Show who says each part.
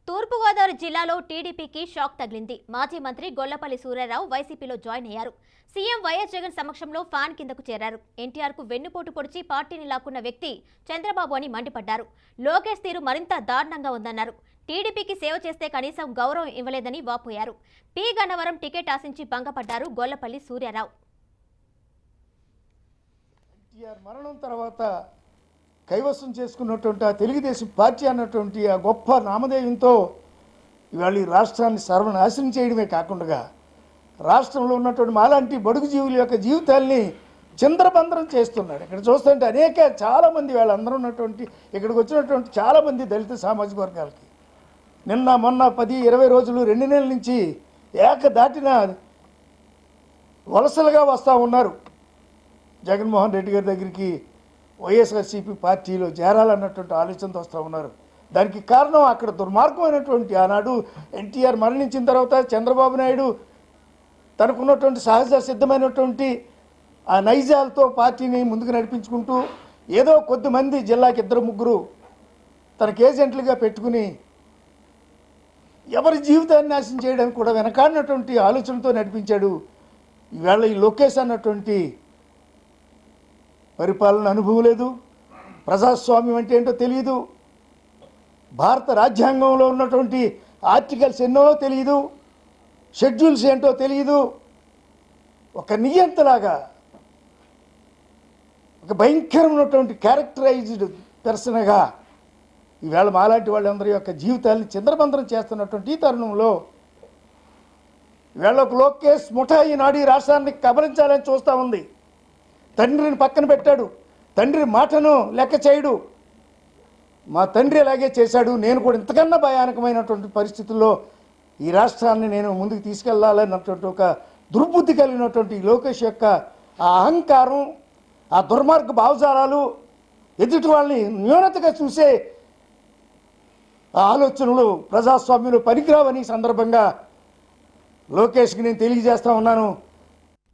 Speaker 1: తూర్పుగోదావరి జిల్లాలో టీడీపీకి షాక్ తగిలింది. మాజీ మంత్రి గొల్లపల్లి సూర్యారావు వైసీపీలో జాయిన్ అయ్యారు. సీఎం వైఎస్ జగన్ సమక్షంలో ఫ్యాన్ కిందకు చేరారు. ఎన్టీఆర్ కు వెన్నుపోటు పొడిచి పార్టీని లాక్కున్న వ్యక్తి చంద్రబాబు అని మండిపడ్డారు. లోకేష్ తీరు మరింత దారుణంగా ఉందన్నారు. టీడీపీకి సేవ చేస్తే కనీసం గౌరవం ఇవ్వలేదని వాపోయారు. పి గన్నవరం టికెట్ ఆశించి భంగపడ్డారు గొల్లపల్లి సూర్యారావు.
Speaker 2: మరణం తర్వాత కైవసం చేసుకున్నటువంటి ఆ తెలుగుదేశం పార్టీ అన్నటువంటి ఆ గొప్ప నామధేయంతో ఇవాళ ఈ రాష్ట్రాన్ని సర్వనాశనం చేయడమే కాకుండా రాష్ట్రంలో ఉన్నటువంటి మాలాంటి బడుగు జీవుల యొక్క జీవితాల్ని చిందరబందరం చేస్తున్నాడు. ఇక్కడ చూస్తుంటే చాలామంది వాళ్ళందరూ ఉన్నటువంటి ఇక్కడికి వచ్చినటువంటి చాలామంది దళిత సామాజిక వర్గాలకి నిన్న మొన్న 10-20 రోజులు 2 నెలల నుంచి ఏకదాటిన వలసలుగా వస్తూ ఉన్నారు. జగన్మోహన్ రెడ్డి గారి దగ్గరికి వైఎస్ఆర్సీపీ పార్టీలో చేరాలన్నటువంటి ఆలోచనతో వస్తూ ఉన్నారు. దానికి కారణం అక్కడ దుర్మార్గమైనటువంటి ఆనాడు ఎన్టీఆర్ మరణించిన తర్వాత చంద్రబాబు నాయుడు తనకున్నటువంటి సహజ సిద్ధమైనటువంటి ఆ నైజాలతో పార్టీని ముందుకు నడిపించుకుంటూ ఏదో కొద్దిమంది జిల్లాకి 2-3 తనకు ఏజెంట్లుగా పెట్టుకుని ఎవరి జీవితాన్ని నాశనం చేయడానికి కూడా వెనకాడినటువంటి ఆలోచనతో నడిపించాడు. ఈవేళ ఈ లోకేష్ అన్నటువంటి పరిపాలన అనుభవం లేదు, ప్రజాస్వామ్యం అంటే ఏంటో తెలియదు, భారత రాజ్యాంగంలో ఉన్నటువంటి ఆర్టికల్స్ ఎన్నో తెలియదు, షెడ్యూల్స్ ఏంటో తెలియదు. ఒక నియంతలాగా ఒక భయంకరమైనటువంటి క్యారెక్టరైజ్డ్ పర్సన్గా ఈవేళ మాలాంటి వాళ్ళందరి యొక్క జీవితాన్ని చిందరబందరం చేస్తున్నటువంటి ఈ తరుణంలో ఈవేళ ఒక లోకేష్ ముఠా ఈనాడు ఈ రాష్ట్రాన్ని కబలించాలని చూస్తూ ఉంది. తండ్రిని పక్కన పెట్టాడు, తండ్రి మాటను లెక్క చేయడు. మా తండ్రి అలాగే చేశాడు, నేను కూడా ఇంతకన్నా భయానకమైనటువంటి పరిస్థితుల్లో ఈ రాష్ట్రాన్ని నేను ముందుకు తీసుకెళ్లాలన్నటువంటి ఒక దుర్బుద్ధి కలిగినటువంటి లోకేష్ యొక్క ఆ అహంకారం, ఆ దుర్మార్గ భావజాలాలు, ఎదుటి వాళ్ళని న్యూనతగా చూసే ఆ ఆలోచనలు ప్రజాస్వామ్యంలో పనికిరావని సందర్భంగా లోకేష్కి నేను తెలియజేస్తా ఉన్నాను.